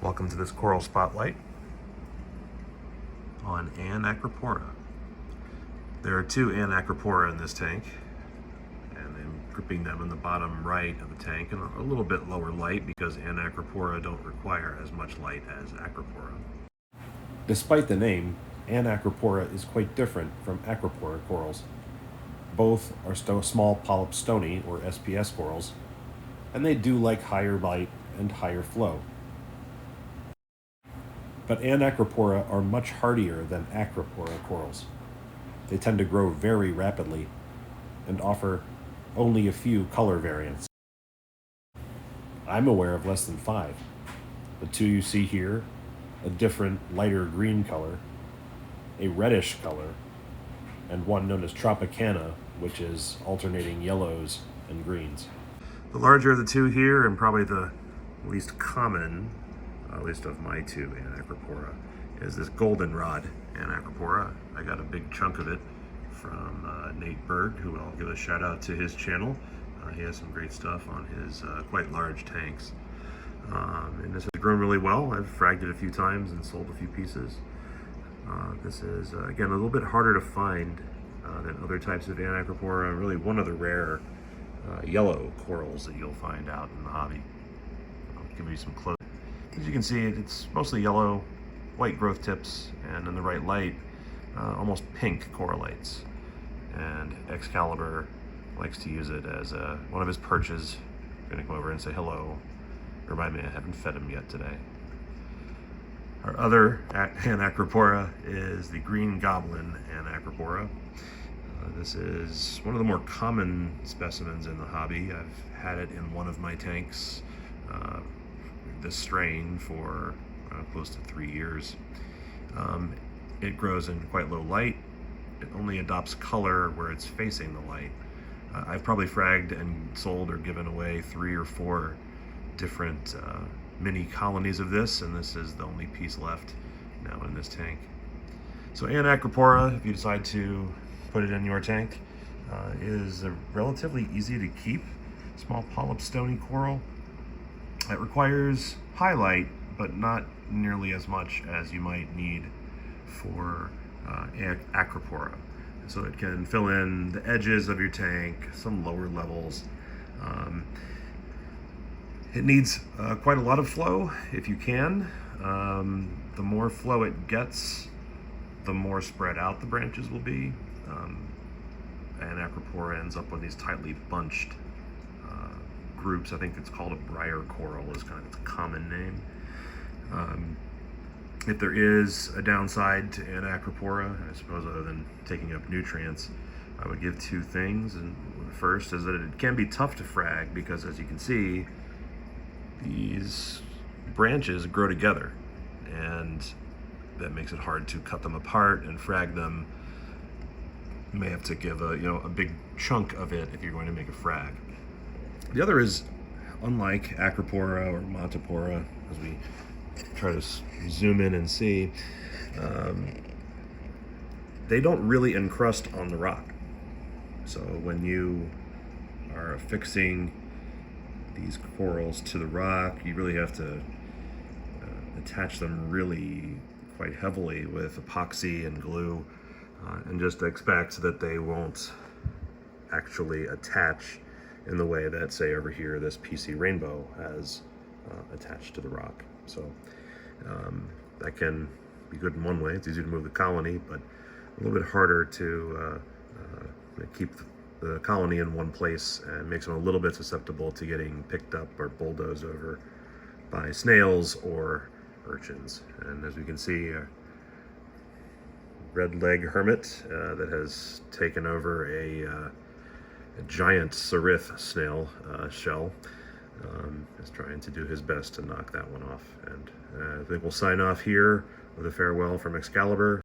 Welcome to this coral spotlight on Anacropora. There are two Anacropora in this tank, and I'm grouping them in the bottom right of the tank and a little bit lower light because Anacropora don't require as much light as Acropora. Despite the name, Anacropora is quite different from Acropora corals. Both are small polyp Stony or SPS corals, and they do like higher light and higher flow. But Anacropora are much hardier than Acropora corals. They tend to grow very rapidly and offer only a few color variants. I'm aware of less than 5. The two you see here, a different lighter green color, a reddish color, and one known as Tropicana, which is alternating yellows and greens. The larger of the two here, and probably the least common, at least of my two Anacropora, is this goldenrod Anacropora. I got a big chunk of it from Nate Berg, who I'll give a shout out to his channel. He has some great stuff on his quite large tanks. And this has grown really well. I've fragged it a few times and sold a few pieces. This is, again, a little bit harder to find than other types of Anacropora. Really one of the rare yellow corals that you'll find out in the hobby. I'll give you some close. As you can see, it's mostly yellow, white growth tips, and in the right light, almost pink correlates. And Excalibur likes to use it as one of his perches. I'm gonna come over and say hello. Remind me I haven't fed him yet today. Our other Anacropora is the green goblin Anacropora. This is one of the more common specimens in the hobby. I've had it in one of my tanks, this strain, for close to 3 years. It grows in quite low light. It only adopts color where it's facing the light. I've probably fragged and sold or given away 3 or 4 different mini colonies of this, and this is the only piece left now in this tank. So Anacropora, if you decide to put it in your tank, is a relatively easy to keep small polyp stony coral. It requires high light, but not nearly as much as you might need for Acropora. So it can fill in the edges of your tank, some lower levels. It needs quite a lot of flow if you can. The more flow it gets, the more spread out the branches will be. And Acropora ends up with these tightly bunched groups. I think it's called a briar coral is kind of its common name. If there is a downside to Anacropora, I suppose, other than taking up nutrients, I would give 2 things. And the first is that it can be tough to frag because, as you can see, these branches grow together, and that makes it hard to cut them apart and frag them. You may have to give a big chunk of it if you're going to make a frag. The other is, unlike Acropora or Montipora, as we try to zoom in and see, they don't really encrust on the rock. So when you are affixing these corals to the rock, you really have to attach them really quite heavily with epoxy and glue, and just expect that they won't actually attach in the way that, say, over here, this PC Rainbow has attached to the rock. So that can be good in one way. It's easy to move the colony, but a little bit harder to keep the colony in one place, and makes them a little bit susceptible to getting picked up or bulldozed over by snails or urchins. And as we can see, a red leg hermit that has taken over a giant serif snail shell is trying to do his best to knock that one off. And I think we'll sign off here with a farewell from Excalibur.